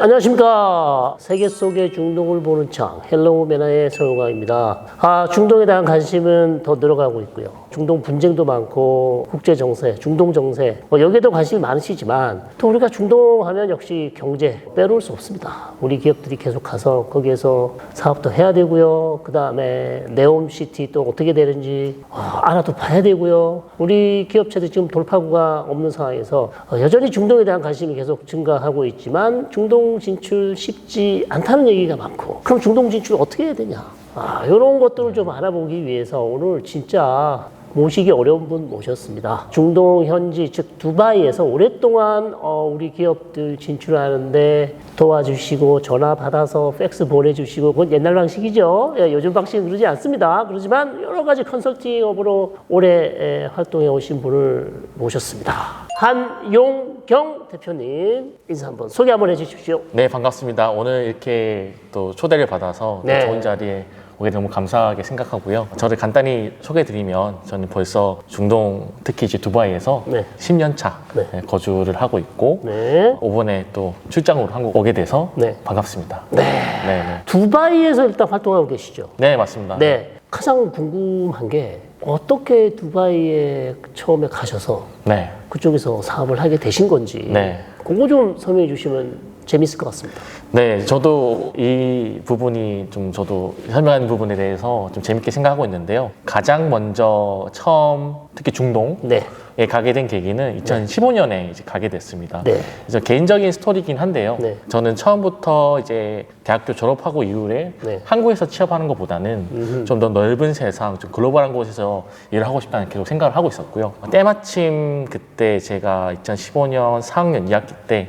안녕하십니까. 세계 속의 중동을 보는 창 헬로우 매너의 서영광입니다. 중동에 대한 관심은 더 늘어가고 있고요. 중동 분쟁도 많고 국제 정세, 중동 정세 여기에도 관심이 많으시지만 또 우리가 중동 하면 역시 경제 빼놓을 수 없습니다. 우리 기업들이 계속 가서 거기에서 사업도 해야 되고요. 그 다음에 네옴시티 또 어떻게 되는지 알아도 봐야 되고요. 우리 기업체들 지금 돌파구가 없는 상황에서 여전히 중동에 대한 관심이 계속 증가하고 있지만 중동 진출 쉽지 않다는 얘기가 많고, 그럼 중동 진출 어떻게 해야 되냐? 이런 것들을 좀 알아보기 위해서 오늘 진짜 모시기 어려운 분 모셨습니다. 중동 현지, 즉 두바이에서 오랫동안 우리 기업들 진출하는데 도와주시고 전화 받아서 팩스 보내주시고, 그건 옛날 방식이죠. 요즘 방식은 그러지 않습니다. 그렇지만 여러 가지 컨설팅업으로 오래 활동해 오신 분을 모셨습니다. 한용경 대표님, 인사 한번 소개 한번 해주십시오. 네, 반갑습니다. 오늘 이렇게 또 초대를 받아서 또 좋은 자리에 오게 너무 감사하게 생각하고요. 저를 간단히 소개해드리면 저는 벌써 중동, 특히 이제 두바이에서 10년 차 거주를 하고 있고 이번에 또 출장으로 한국 오게 돼서 반갑습니다. 두바이에서 일단 활동하고 계시죠? 네, 맞습니다. 가장 궁금한 게 어떻게 두바이에 처음에 가셔서 그쪽에서 사업을 하게 되신 건지 그거 좀 설명해 주시면 재밌을 것 같습니다. 네, 저도 이 부분이 좀 저도 설명하는 부분에 대해서 좀 재밌게 생각하고 있는데요. 가장 먼저 처음 특히 중동에 가게 된 계기는 2015년에 이제 가게 됐습니다. 그래서 개인적인 스토리긴 한데요. 저는 처음부터 이제 대학교 졸업하고 이후에 한국에서 취업하는 것보다는 좀 더 넓은 세상, 좀 글로벌한 곳에서 일을 하고 싶다는 계속 생각을 하고 있었고요. 때마침 그때 제가 2015년 4학년 2학기 때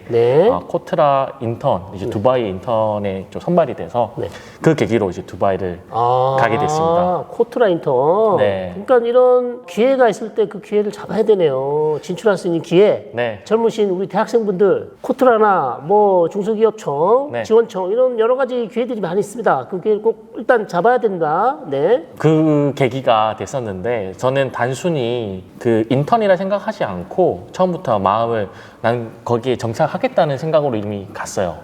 코트라 인턴, 이제 두바이 인턴에 좀 선발이 돼서 그 계기로 이제 두바이를 가게 됐습니다. 코트라 인턴. 그러니까 이런 기회가 있을 때 그 기회를 잡아야 되네요. 진출할 수 있는 기회. 젊으신 우리 대학생분들 코트라나 뭐 중소기업청, 지원청 이런 여러 가지 기회들이 많이 있습니다. 그 기회를 꼭 일단 잡아야 된다. 그 계기가 됐었는데 저는 단순히 그 인턴이라 생각하지 않고 처음부터 마음을 난 거기에 정착하겠다는 생각으로 이미 갔어요.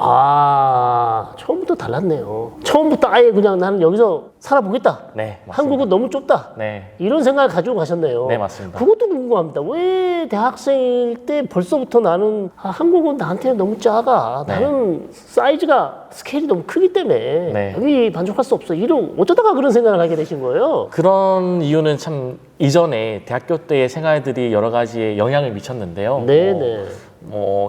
처음부터 달랐네요. 처음부터 아예 그냥 나는 여기서 살아보겠다. 한국은 너무 좁다. 이런 생각을 가지고 가셨네요. 네, 맞습니다. 그것도 궁금합니다. 왜 대학생일 때 벌써부터 나는 한국은 나한테 너무 작아. 나는 사이즈가 스케일이 너무 크기 때문에 여기 만족할 수 없어. 이런 어쩌다가 그런 생각을 하게 되신 거예요? 그런 이유는 참 이전에 대학교 때의 생활들이 여러 가지에 영향을 미쳤는데요.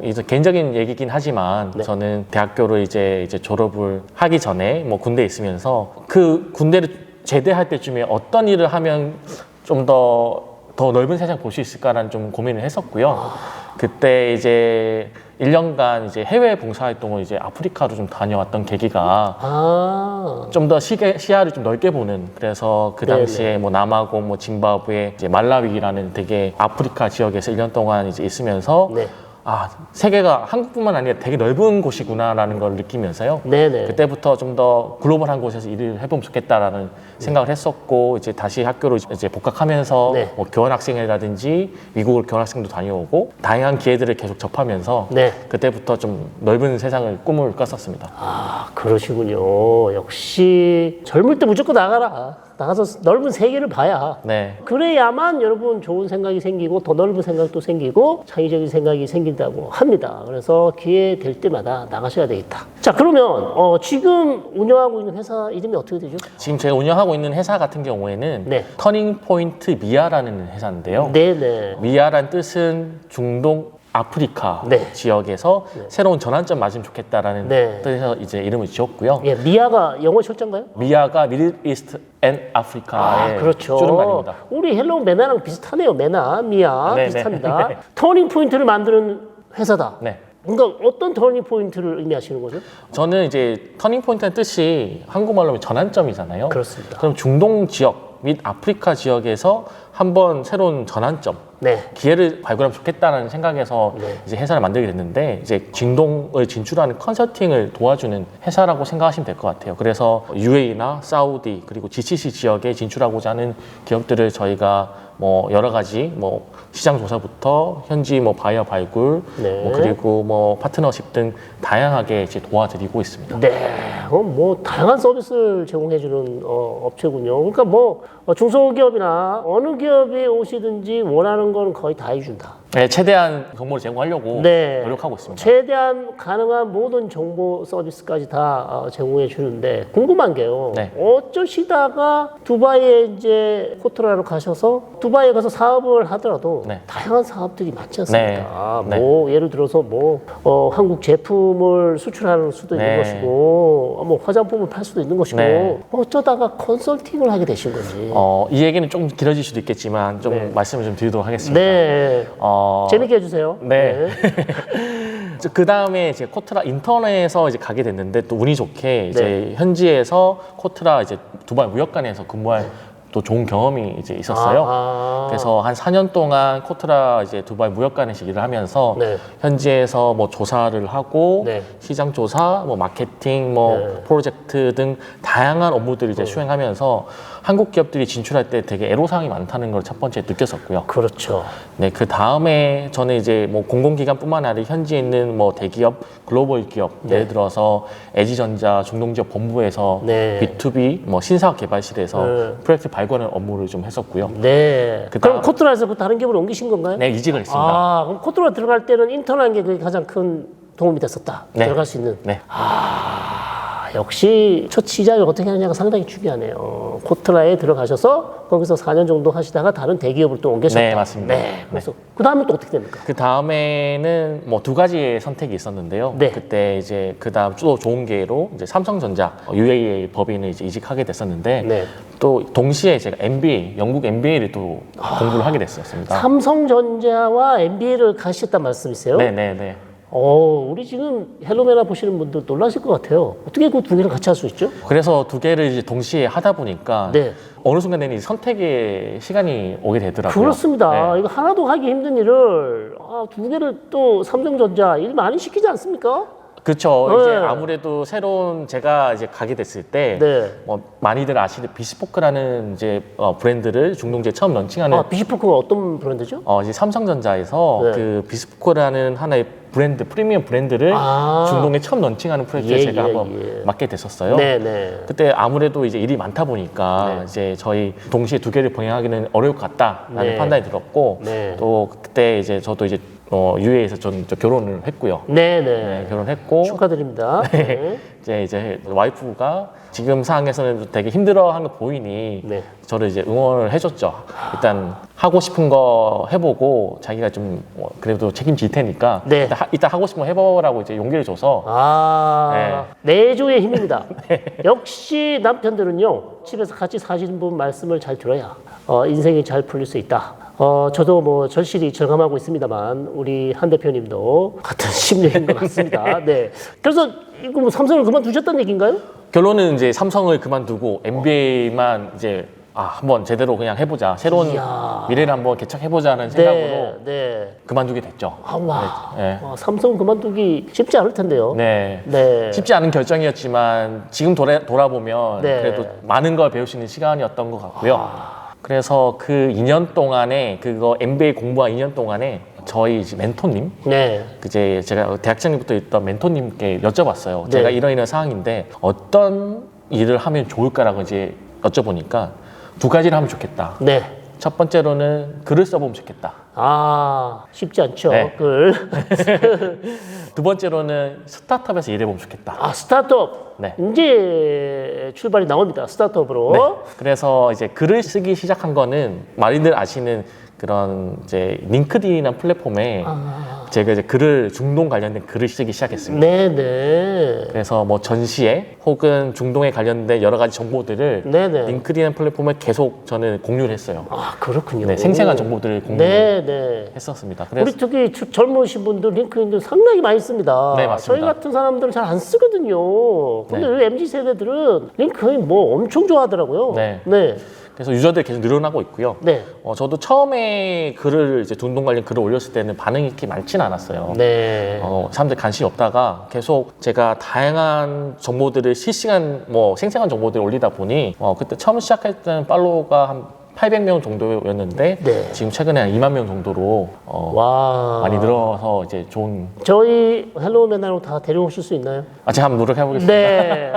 이제 개인적인 얘기긴 하지만 저는 대학교를 이제 졸업을 하기 전에 군대에 있으면서 그 군대를 제대할 때쯤에 어떤 일을 하면 좀 더 넓은 세상 볼 수 있을까라는 좀 고민을 했었고요. 그때 이제 1년간 이제 해외 봉사활동을 이제 아프리카로 좀 다녀왔던 계기가 좀 더 시야를 좀 넓게 보는, 그래서 그 당시에 뭐 남아공, 뭐 짐바브웨, 이제 말라위라는 되게 아프리카 지역에서 1년 동안 이제 있으면서 세계가 한국뿐만 아니라 되게 넓은 곳이구나라는 걸 느끼면서요. 그때부터 좀 더 글로벌한 곳에서 일을 해보면 좋겠다라는 생각을 했었고, 이제 다시 학교로 이제 복학하면서 뭐 교환학생이라든지 미국을 교환학생도 다녀오고 다양한 기회들을 계속 접하면서 그때부터 좀 넓은 세상을 꿈을 꿨었습니다. 그러시군요. 역시 젊을 때 무조건 나가서 넓은 세계를 봐야 그래야만 여러분 좋은 생각이 생기고 더 넓은 생각도 생기고 창의적인 생각이 생긴다고 합니다. 그래서 기회 될 때마다 나가셔야 되겠다. 자, 그러면 지금 운영하고 있는 회사 이름이 어떻게 되죠? 지금 제가 운영하고 있는 회사 같은 경우에는 터닝포인트 미아라는 회사인데요. 미아란 뜻은 중동 아프리카 지역에서 새로운 전환점 맞으면 좋겠다라는 뜻에서 이제 이름을 지었고요. 미아가 영어 철자인가요? 미아가 미들 이스트 앤 아프리카의 줄임말입니다. 우리 헬로우 메나랑 비슷하네요. 미아 비슷합니다. 터닝 포인트를 만드는 회사다. 그러니까 어떤 터닝 포인트를 의미하시는 거죠? 저는 이제 터닝 포인트의 뜻이 한국말로 하면 전환점이잖아요. 그렇습니다. 그럼 중동 지역 및 아프리카 지역에서 한번 새로운 전환점, 기회를 발굴하면 좋겠다는 생각에서 이제 회사를 만들게 됐는데, 이제 중동을 진출하는 컨설팅을 도와주는 회사라고 생각하시면 될 것 같아요. 그래서 UAE나 사우디 그리고 GCC 지역에 진출하고자 하는 기업들을 저희가 뭐 여러 가지 뭐 시장 조사부터 현지 뭐 바이어 발굴, 네. 뭐 그리고 뭐 파트너십 등 다양하게 이제 도와드리고 있습니다. 네, 뭐 다양한 서비스를 제공해주는 업체군요. 그러니까 뭐 중소기업이나 어느 기업이 오시든지 원하는 건 거의 다 해준다. 네, 최대한 정보를 제공하려고 네. 노력하고 있습니다. 최대한 가능한 모든 정보 서비스까지 다 제공해 주는데 궁금한 게요. 네. 어쩌시다가 두바이에 이제 코트라로 가셔서 두바이에 가서 사업을 하더라도 네. 다양한 사업들이 많지 않습니까? 네. 뭐 예를 들어서 뭐 한국 제품을 수출하는 수도 있는 네. 것이고 뭐 화장품을 팔 수도 있는 것이고 네. 어쩌다가 컨설팅을 하게 되신 건지. 이 얘기는 좀 길어질 수도 있겠지만 좀 네. 말씀을 좀 드리도록 하겠습니다. 네. 재밌게 해주세요. 네. 그 다음에 이제 코트라 인턴에서 이제 가게 됐는데 또 운이 좋게 이제 현지에서 코트라 이제 두바이 무역관에서 근무할 또 좋은 경험이 이제 있었어요. 그래서 한 4년 동안 코트라 이제 두바이 무역관에서 일을 하면서 네. 현지에서 뭐 조사를 하고 네. 시장 조사, 뭐 마케팅, 뭐 프로젝트 등 다양한 업무들을 이제 수행하면서 한국 기업들이 진출할 때 되게 애로사항이 많다는 걸 첫 번째 느꼈었고요. 그렇죠. 네, 그 다음에 저는 이제 뭐 공공기관뿐만 아니라 현지에 있는 뭐 대기업, 글로벌 기업, 예를 들어서 LG전자 중동지역 본부에서 네. B2B 뭐 신사업 개발실에서 네. 프로젝트 발굴하는 업무를 좀 했었고요. 네. 그다음- 그럼 코트라에서 그 다른 기업으로 옮기신 건가요? 네, 이직을 했습니다. 아, 그럼 코트라 들어갈 때는 인턴한 게 그게 가장 큰 도움이 됐었다. 네. 들어갈 수 있는. 네. 역시 첫 시작을 어떻게 하느냐가 상당히 중요하네요. 코트라에 들어가셔서 거기서 4년 정도 하시다가 다른 대기업을 또 옮기셨다. 네, 맞습니다. 네. 그래서 그 다음은 또 어떻게 됩니까? 그 다음에는 뭐 두 가지의 선택이 있었는데요. 네. 그때 이제 그 다음 또 좋은 기회로 이제 삼성전자 UAE 법인을 이제 이직하게 됐었는데 네. 또 동시에 제가 MBA, 영국 MBA를 또 공부를 하게 됐었습니다. 삼성전자와 MBA를 가셨단 말씀이세요? 네네네. 우리 지금 헬로메나 보시는 분들 놀라실 것 같아요. 어떻게 그 두 개를 같이 할 수 있죠? 그래서 두 개를 이제 동시에 하다 보니까 네. 어느 순간에는 이 선택의 시간이 오게 되더라고요. 그렇습니다. 네. 이거 하나도 하기 힘든 일을 두 개를 또 삼성전자 일 많이 시키지 않습니까? 그렇죠. 네. 이제 아무래도 새로운 제가 이제 가게 됐을 때 네. 뭐 많이들 아시는 비스포크라는 이제 브랜드를 중동지에 처음 런칭하는 비시포크가 어떤 브랜드죠? 이제 삼성전자에서 네. 그 비스포크라는 하나의 브랜드, 프리미엄 브랜드를 중동에 처음 런칭하는 프로젝트에 제가 한번 맡게 됐었어요. 네네. 그때 아무래도 이제 일이 많다 보니까 이제 저희 동시에 두 개를 병행하기는 어려울 것 같다라는 네. 판단이 들었고 네. 또 그때 이제 저도 이제 UAE에서 전 결혼을 했고요. 네네. 네, 결혼했고 축하드립니다. 네. 이제 와이프가 지금 상황에서는 되게 힘들어하는 거 보이니 네. 저를 이제 응원을 해줬죠. 일단 하고 싶은 거 해보고 자기가 좀 그래도 책임질 테니까 네. 일단 하고 싶은 거 해보라고 이제 용기를 줘서 내조의 힘입니다. 역시 남편들은요, 집에서 같이 사시는 분 말씀을 잘 들어야 인생이 잘 풀릴 수 있다. 저도 뭐 절실히 절감하고 있습니다만, 우리 한 대표님도 같은 심리인 것 같습니다. 네. 그래서 이거 뭐 삼성을 그만두셨다는 얘기인가요? 결론은 이제 삼성을 그만두고 MBA만 이제 한번 제대로 그냥 해보자. 새로운 이야. 미래를 한번 개척해보자는 생각으로 네. 그만두게 됐죠. 삼성 그만두기 쉽지 않을 텐데요. 네. 네. 쉽지 않은 결정이었지만 지금 돌아보면 네. 그래도 많은 걸 배울 수 있는 시간이었던 것 같고요. 그래서 그 2년 동안에 그거 MBA 공부한 2년 동안에 저희 이제 멘토님, 네. 이제 제가 대학생부터 있던 멘토님께 여쭤봤어요. 네. 제가 이런 상황인데 어떤 일을 하면 좋을까라고 이제 여쭤보니까 두 가지를 하면 좋겠다. 네. 첫 번째로는 글을 써보면 좋겠다. 쉽지 않죠. 네. 글. 두 번째로는 스타트업에서 일해보면 좋겠다. 스타트업. 네. 이제 출발이 나옵니다. 스타트업으로. 네. 그래서 이제 글을 쓰기 시작한 거는 많이들 아시는 그런 이제 링크드인이라는 플랫폼에 제가 이제 중동 관련된 글을 쓰기 시작했습니다. 네네. 그래서 뭐 전시회 혹은 중동에 관련된 여러 가지 정보들을 네네. 링크드인 플랫폼에 계속 저는 공유를 했어요. 그렇군요. 네, 생생한 정보들을 네네. 했었습니다. 우리 특히 젊으신 분들 링크드인 상당히 많이 씁니다. 네, 맞습니다. 저희 같은 사람들은 잘 안 쓰거든요. 근데 네. 이 MZ 세대들은 링크드인 뭐 엄청 좋아하더라고요. 네. 네. 그래서 유저들이 계속 늘어나고 있고요. 네. 저도 처음에 이제 중동 관련 글을 올렸을 때는 반응이 그렇게 많지는 않았어요. 네. 사람들 관심이 없다가 계속 제가 다양한 정보들을 실시간 생생한 정보들을 올리다 보니 그때 처음 시작할 때는 팔로워가 한 800명 정도였는데 네. 지금 최근에 한 2만 명 정도로 와. 많이 늘어서 이제 좋은. 저희 헬로우 맨하로 다 데려오실 수 있나요? 제가 한번 노력해 보겠습니다. 네.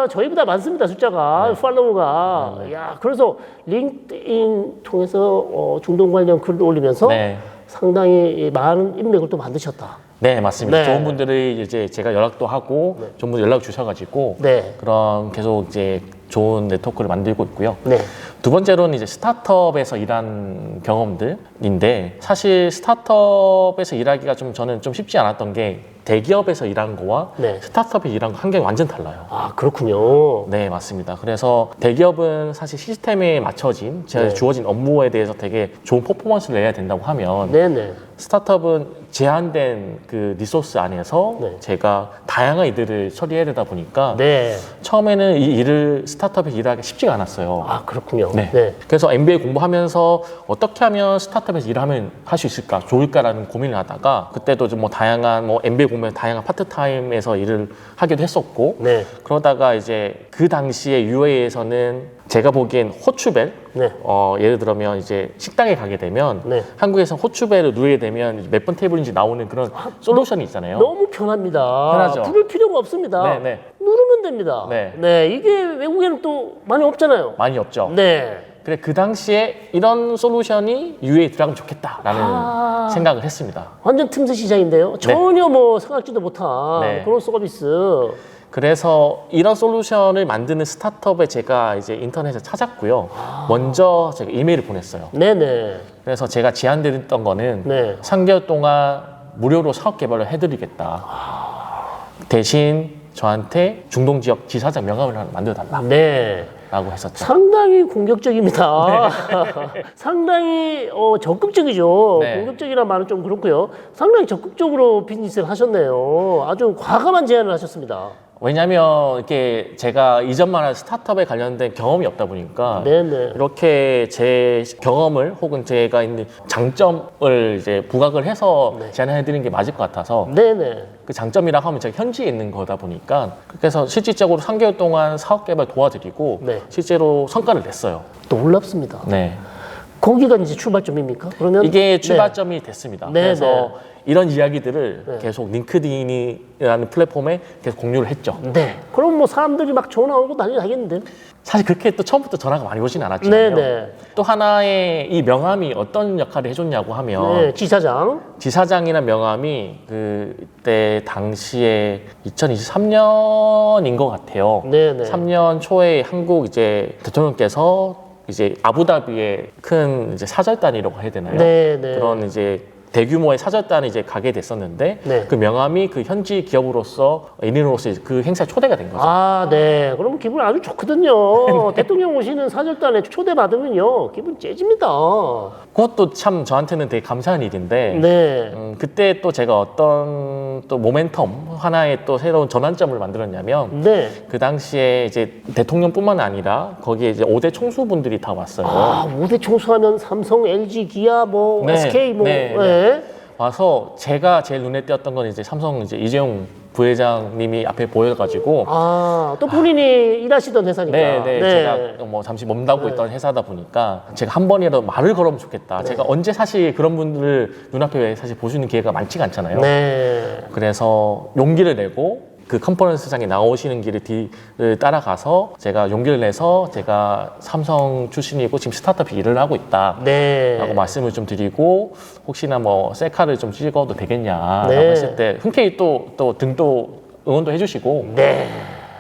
저희보다 많습니다, 숫자가. 팔로우가. 야, 그래서 링크드인 통해서 중동 관련 글을 올리면서 네. 상당히 많은 인맥을 또 만드셨다. 네, 맞습니다. 네. 좋은 분들이 이제 제가 연락도 하고 좋은 분들 연락 주셔가지고 네. 그런 계속 이제 좋은 네트워크를 만들고 있고요. 네. 두 번째로는 이제 스타트업에서 일한 경험들인데 사실 스타트업에서 일하기가 저는 좀 쉽지 않았던 게 대기업에서 일한 거와 네. 스타트업에서 일한 거 환경이 완전 달라요. 아, 그렇군요. 네, 맞습니다. 그래서 대기업은 사실 시스템에 맞춰진 제가 네. 주어진 업무에 대해서 되게 좋은 퍼포먼스를 내야 된다고 하면 네네. 스타트업은 제한된 그 리소스 안에서 네. 제가 다양한 일들을 처리해야 되다 보니까 네. 처음에는 이 일을 스타트업에서 일하기 쉽지가 않았어요. 아, 그렇군요. 네. 네. 그래서 MBA 공부하면서 어떻게 하면 스타트업에서 일하면 할 수 있을까, 좋을까라는 고민을 하다가 그때도 좀 뭐 다양한 MBA 공부에 다양한 파트타임에서 일을 하기도 했었고 네. 그러다가 이제 그 당시에 UA에서는 제가 보기엔 호추벨 네. 예를 들면 이제 식당에 가게 되면 네. 한국에서 호추벨을 누르게 되면 몇 번 테이블인지 나오는 그런 솔루션이 있잖아요. 너무 편합니다. 편하죠. 부를 필요가 없습니다. 네, 네. 누르면 됩니다. 네. 이게 외국에는 또 많이 없잖아요. 많이 없죠. 네. 그래 그 당시에 이런 솔루션이 UA에 들어가면 좋겠다라는 생각을 했습니다. 완전 틈새 시장인데요. 전혀 생각지도 못한 네. 그런 서비스. 그래서 이런 솔루션을 만드는 스타트업에 제가 이제 인터넷에 찾았고요. 먼저 제가 이메일을 보냈어요. 네네. 그래서 제가 제안드렸던 거는 네. 3개월 동안 무료로 사업 개발을 해드리겠다. 대신 저한테 중동 지역 지사장 명함을 하나 만들어달라. 네. 라고 했었죠. 상당히 공격적입니다. 상당히 적극적이죠. 네. 공격적이란 말은 좀 그렇고요. 상당히 적극적으로 비즈니스를 하셨네요. 아주 과감한 제안을 하셨습니다. 왜냐하면 이렇게 제가 이전만 한 스타트업에 관련된 경험이 없다 보니까 네네. 이렇게 제 경험을 혹은 제가 있는 장점을 이제 부각을 해서 제안해드리는 게 맞을 것 같아서 네네. 그 장점이라고 하면 제가 현지에 있는 거다 보니까 그래서 실질적으로 3개월 동안 사업 개발 도와드리고 네. 실제로 성과를 냈어요. 놀랍습니다. 네. 거기가 이제 출발점입니까? 그러면 이게 출발점이 됐습니다. 네, 그래서 네. 이런 이야기들을 네. 계속 링크드인이라는 플랫폼에 계속 공유를 했죠. 네. 그럼 사람들이 막 전화 오고 난리 나겠는데요? 사실 그렇게 또 처음부터 전화가 많이 오진 않았잖아요. 네네. 또 하나의 이 명함이 어떤 역할을 해줬냐고 하면 네. 지사장. 지사장이라는 명함이 그때 당시에 2023년인 것 같아요. 네네. 3년 초에 한국 이제 대통령께서 이제 아부다비에 큰 이제 사절단이라고 해야 되나요? 네네. 그런 이제 대규모의 사절단이 이제 가게 됐었는데 네. 그 명함이 그 현지 기업으로서 인인으로서 그 행사에 초대가 된 거죠. 아, 네. 그럼 기분 아주 좋거든요. 대통령 오시는 사절단에 초대받으면요. 기분 째집니다. 그것도 참 저한테는 되게 감사한 일인데 네. 그때 또 제가 어떤 또 모멘텀 하나의 또 새로운 전환점을 만들었냐면 네. 그 당시에 이제 대통령뿐만 아니라 거기에 이제 5대 총수분들이 다 왔어요. 아, 5대 총수하면 삼성, LG, 기아, 네. SK 네. 네. 와서 제가 제일 눈에 띄었던 건 이제 삼성 이제 이재용 부회장님이 앞에 보여가지고 아, 또 본인이 일하시던 회사니까. 네. 제가 뭐 잠시 몸담고 있던 회사다 보니까 제가 한 번이라도 말을 걸으면 좋겠다. 제가 언제 사실 그런 분들을 눈앞에 사실 볼 수 있는 기회가 많지가 않잖아요. 네. 그래서 용기를 내고 그 컨퍼런스장에 나오시는 길을 따라가서 제가 용기를 내서 제가 삼성 출신이고 지금 스타트업 일을 하고 있다. 네. 라고 말씀을 좀 드리고 혹시나 뭐 셀카를 좀 찍어도 되겠냐라고 네. 했을 때 흔쾌히 또 등도 응원도 해주시고 네.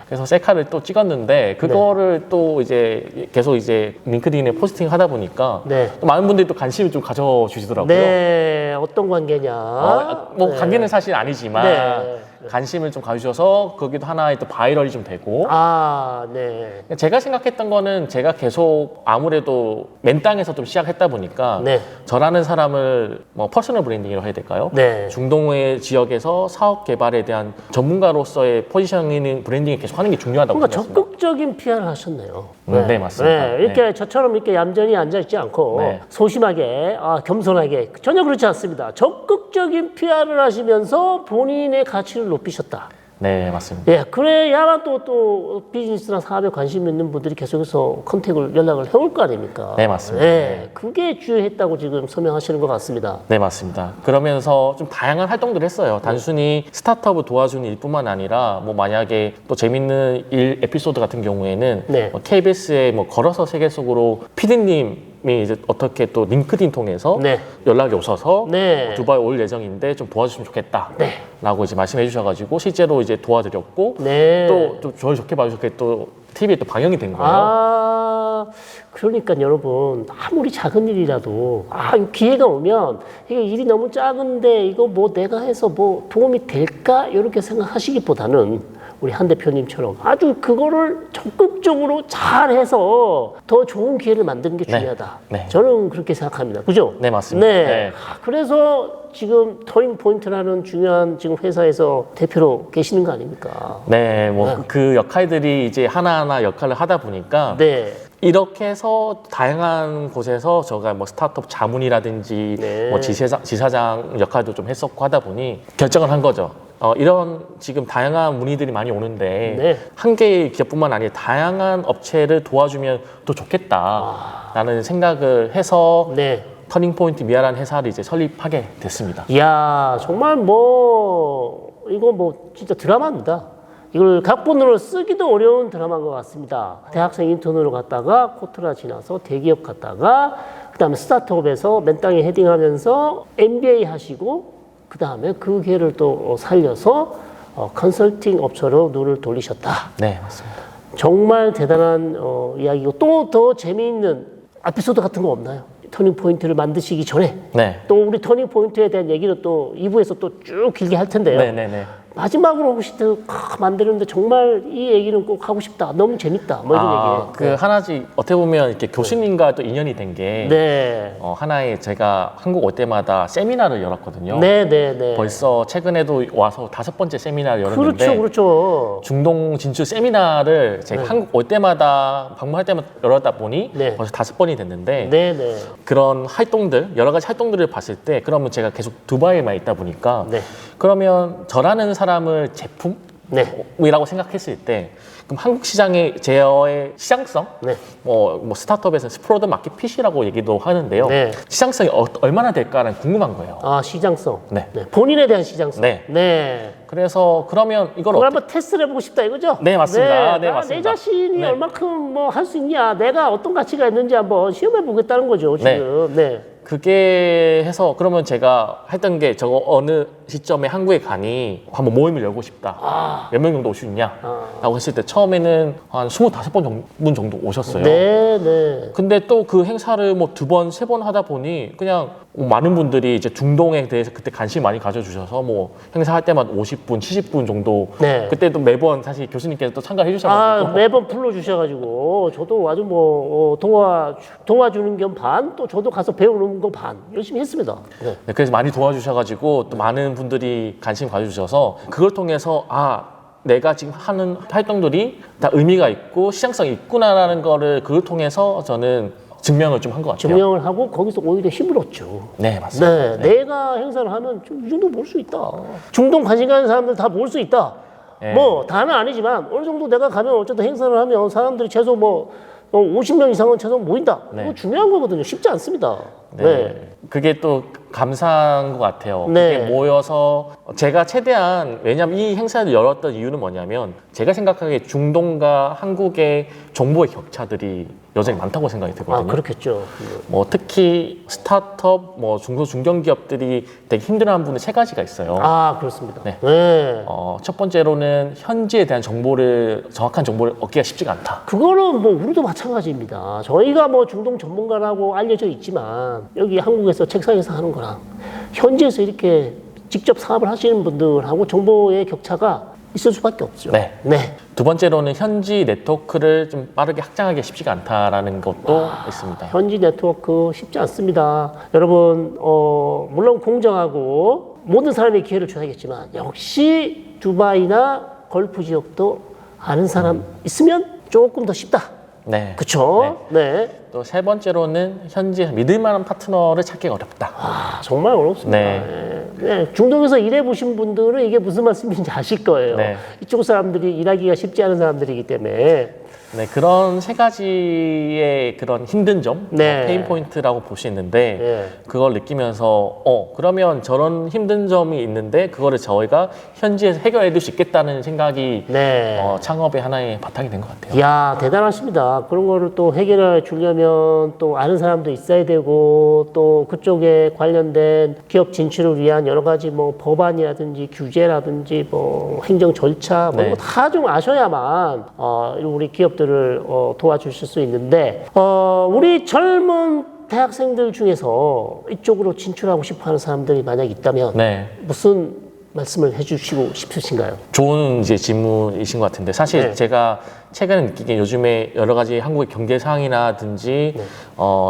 그래서 셀카를 또 찍었는데 그거를 또 이제 계속 이제 링크드인에 포스팅 하다 보니까 네. 또 많은 분들이 또 관심을 좀 가져주시더라고요. 네. 어떤 관계냐. 뭐 네. 관계는 사실 아니지만 네. 관심을 좀 가져주셔서 거기도 하나의 또 바이럴이 좀 되고 아, 네. 제가 생각했던 거는 제가 계속 아무래도 맨 땅에서 좀 시작했다 보니까 네. 저라는 사람을 뭐 퍼스널 브랜딩이라고 해야 될까요? 네. 중동의 지역에서 사업 개발에 대한 전문가로서의 포지셔닝 브랜딩을 계속 하는 게 중요하다고 뭔가 생각합니다. 적극적인 PR을 하셨네요. 네, 맞습니다. 네, 이렇게 저처럼 이렇게 얌전히 앉아있지 않고 네. 소심하게, 겸손하게 전혀 그렇지 않습니다. 적극적인 PR을 하시면서 본인의 가치를 높이셨다. 네, 맞습니다. 예, 그래야만 또 비즈니스나 사업에 관심 있는 분들이 계속해서 연락을 해올 거 아닙니까? 네, 맞습니다. 예, 그게 주요했다고 지금 설명하시는 것 같습니다. 네, 맞습니다. 그러면서 좀 다양한 활동들을 했어요. 단순히 스타트업을 도와주는 일뿐만 아니라 뭐 만약에 또 재밌는 일 에피소드 같은 경우에는 네. KBS에 뭐 걸어서 세계 속으로 PD님이 이제 어떻게 또 링크드인 통해서 네. 연락이 오셔서 네. 두바이 올 예정인데 좀 도와주시면 좋겠다. 네. 라고 이제 말씀해 주셔가지고 실제로 이제 도와드렸고 네. 또 저를 좋게 봐주셨게 또 TV에 또 방영이 된 거예요. 그러니까 여러분 아무리 작은 일이라도 이 기회가 오면 이게 일이 너무 작은데 이거 뭐 내가 해서 뭐 도움이 될까 이렇게 생각하시기보다는 우리 한 대표님처럼 아주 그거를 적극적으로 잘해서 더 좋은 기회를 만드는 게 중요하다. 네. 저는 그렇게 생각합니다. 그죠? 네, 맞습니다. 네. 네. 그래서 지금 터닝 포인트라는 중요한 지금 회사에서 대표로 계시는 거 아닙니까? 네, 뭐 그 역할들이 이제 하나하나 역할을 하다 보니까 네. 이렇게 해서 다양한 곳에서 제가 뭐 스타트업 자문이라든지 네. 뭐 지사장 역할도 좀 했었고 하다 보니 결정을 한 거죠. 이런 지금 다양한 문의들이 많이 오는데 네. 한 개의 기업뿐만 아니라 다양한 업체를 도와주면 더 좋겠다라는 생각을 해서 네. 터닝포인트 미아라는 회사를 이제 설립하게 됐습니다. 이야, 정말 이거 진짜 드라마입니다. 이걸 각본으로 쓰기도 어려운 드라마인 것 같습니다. 대학생 인턴으로 갔다가 코트라 지나서 대기업 갔다가 그다음에 스타트업에서 맨 땅에 헤딩하면서 MBA 하시고 그다음에 그 기회를 또 살려서 컨설팅 업체로 눈을 돌리셨다. 네, 맞습니다. 정말 대단한 이야기고 또 더 재미있는 에피소드 같은 거 없나요? 터닝 포인트를 만드시기 전에 네. 또 우리 터닝 포인트에 대한 얘기를 또 2부에서 또 쭉 길게 할 텐데요. 네네네. 마지막으로 혹시 만드는데 정말 이 얘기는 꼭 하고 싶다. 너무 재밌다. 뭐 이런 얘기예요. 그 하나씩 어떻게 보면 이렇게 교수님과 또 인연이 된 게 네. 하나의 제가 한국 올 때마다 세미나를 열었거든요. 네. 벌써 최근에도 와서 5번째 세미나를 열었는데 그렇죠. 중동 진출 세미나를 제가 한국 올 때마다 방문할 때마다 열었다 보니 네. 벌써 5번이 됐는데 네. 그런 활동들 여러 가지 활동들을 봤을 때 그러면 제가 계속 두바이에만 있다 보니까 네. 그러면 저라는 사람을 제품이라고 생각했을 때 그럼 한국 시장의 제어의 시장성 네. 뭐 스타트업에서는 프로덕트 마켓 핏이라고 얘기도 하는데요. 네. 시장성이 얼마나 될까는 궁금한 거예요. 시장성. 네. 본인에 대한 시장성. 네. 그래서 그러면 이걸 그걸 한번 테스트를 해보고 싶다 이거죠? 네, 맞습니다. 네, 내 맞습니다. 자신이 네. 얼마큼 할 수 있냐, 내가 어떤 가치가 있는지 한번 시험해 보겠다는 거죠, 지금. 네. 그게 해서 그러면 제가 했던 게 저거 어느 시점에 한국에 가니 한번 모임을 열고 싶다. 몇 명 정도 올 수 있냐? 라고 했을 때 처음에는 한 25분 정도 오셨어요. 네. 근데 또 그 행사를 뭐 2번, 3번 하다 보니 그냥 많은 분들이 이제 중동에 대해서 그때 관심 많이 가져주셔서 뭐 행사할 때마다 50분, 70분 정도 네. 그때도 매번 사실 교수님께서 또 참가해 주셔가지고 매번 불러주셔가지고 저도 아주 도와주는 겸 반, 또 저도 가서 배우는 거 반 열심히 했습니다. 네. 네, 그래서 많이 도와주셔가지고 또 많은 분들이 관심 가져주셔서 그걸 통해서 내가 지금 하는 활동들이 다 의미가 있고 시장성이 있구나라는 거를 그걸 통해서 저는 증명을 좀 한 것 같아요. 증명을 하고 거기서 오히려 힘을 얻죠. 네, 맞습니다. 네. 내가 행사를 하면 이 정도 볼 수 있다. 중동 관심 가는 사람들 다 볼 수 있다. 네. 다는 아니지만 어느 정도 내가 가면 어쨌든 행사를 하면 사람들이 최소 50명 이상은 최소 모인다. 네. 이거 중요한 거거든요. 쉽지 않습니다. 네. 그게 또 감사한 것 같아요. 네. 그게 모여서 제가 최대한 왜냐하면 이 행사를 열었던 이유는 뭐냐면 제가 생각하기에 중동과 한국의 정보의 격차들이 여전히 많다고 생각이 들거든요. 그렇겠죠. 뭐 특히 스타트업, 중소중견기업들이 되게 힘들어하는 부분이 3가지가 있어요. 그렇습니다. 네. 네. 첫 번째로는 현지에 대한 정확한 정보를 얻기가 쉽지가 않다. 그거는 우리도 마찬가지입니다. 저희가 중동 전문가라고 알려져 있지만 여기 한국에서 책상에서 하는 거랑 현지에서 이렇게 직접 사업을 하시는 분들하고 정보의 격차가 있을 수밖에 없죠. 네. 네. 두 번째로는 현지 네트워크를 좀 빠르게 확장하기 쉽지가 않다라는 것도 있습니다. 현지 네트워크 쉽지 않습니다. 여러분, 물론 공정하고 모든 사람에게 기회를 줘야겠지만 역시 두바이나 걸프 지역도 아는 사람 있으면 조금 더 쉽다. 네. 그쵸? 네. 또 3번째로는 현지에서 믿을 만한 파트너를 찾기가 어렵다. 정말 어렵습니다. 네. 네. 네, 중동에서 일해보신 분들은 이게 무슨 말씀인지 아실 거예요. 네. 이쪽 사람들이 일하기가 쉽지 않은 사람들이기 때문에. 네, 그런 세 가지의 그런 힘든 점, 네. 페인 포인트라고 볼 수 있는데 네. 그걸 느끼면서 그러면 저런 힘든 점이 있는데 그거를 저희가 현지에서 해결해 줄 수 있겠다는 생각이 네. 창업의 하나의 바탕이 된 것 같아요. 이야, 대단하십니다. 그런 거를 또 해결해 주려면 또 아는 사람도 있어야 되고 또 그쪽에 관련된 기업 진출을 위한 여러 가지 뭐 법안이라든지 규제라든지 뭐 행정 절차 뭐 네. 이런 거 다 좀 아셔야만 우리 기업들을 도와주실 수 있는데 우리 젊은 대학생들 중에서 이쪽으로 진출하고 싶어하는 사람들이 만약 있다면 네. 무슨 말씀을 해주시고 싶으신가요? 좋은 이제 질문이신 것 같은데 사실 네. 제가 최근에 느끼기에 요즘에 여러 가지 한국의 경제 상황이라든지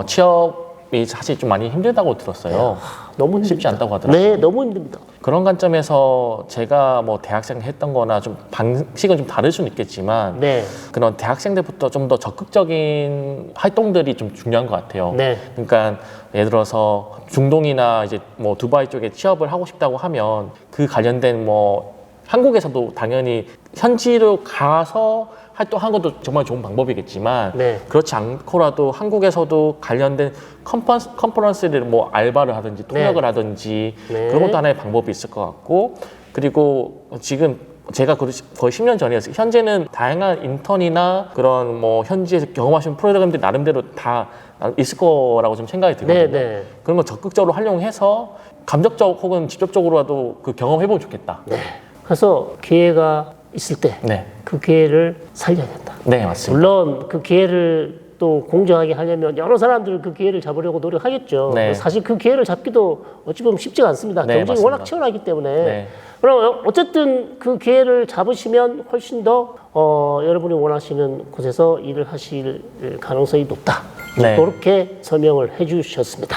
취업이 사실 좀 많이 힘들다고 들었어요. 너무 힘듭니다. 쉽지 않다고 하더라고요. 네, 너무 힘듭니다. 그런 관점에서 제가 뭐 대학생 했던 거나 좀 방식은 좀 다를 수는 있겠지만 네. 그런 대학생들부터 좀 더 적극적인 활동들이 좀 중요한 것 같아요. 네. 그러니까 예를 들어서 중동이나 이제 뭐 두바이 쪽에 취업을 하고 싶다고 하면 그 관련된 뭐 한국에서도 당연히 현지로 가서 활동하는 것도 정말 좋은 방법이겠지만 네. 그렇지 않고라도 한국에서도 관련된 컨퍼런스를 뭐 알바를 하든지 통역을 네. 하든지 네. 그런 것도 하나의 방법이 있을 것 같고 그리고 지금 제가 거의 10년 전이었어요. 현재는 다양한 인턴이나 그런 뭐 현지에서 경험하신 프로그램들 나름대로 다 있을 거라고 좀 생각이 들거든요. 네, 네. 그런 거 적극적으로 활용해서 감정적 혹은 직접적으로라도 그 경험해보면 좋겠다. 네. 그래서 기회가 있을 때 그 네, 기회를 살려야 된다. 네 맞습니다. 물론 그 기회를 또 공정하게 하려면 여러 사람들은 그 기회를 잡으려고 노력하겠죠. 네. 사실 그 기회를 잡기도 어찌 보면 쉽지가 않습니다. 네, 경쟁이 맞습니다. 워낙 치열하기 때문에. 네. 그럼 어쨌든 그 기회를 잡으시면 훨씬 더 여러분이 원하시는 곳에서 일을 하실 가능성이 높다. 네. 그렇게 설명을 해주셨습니다.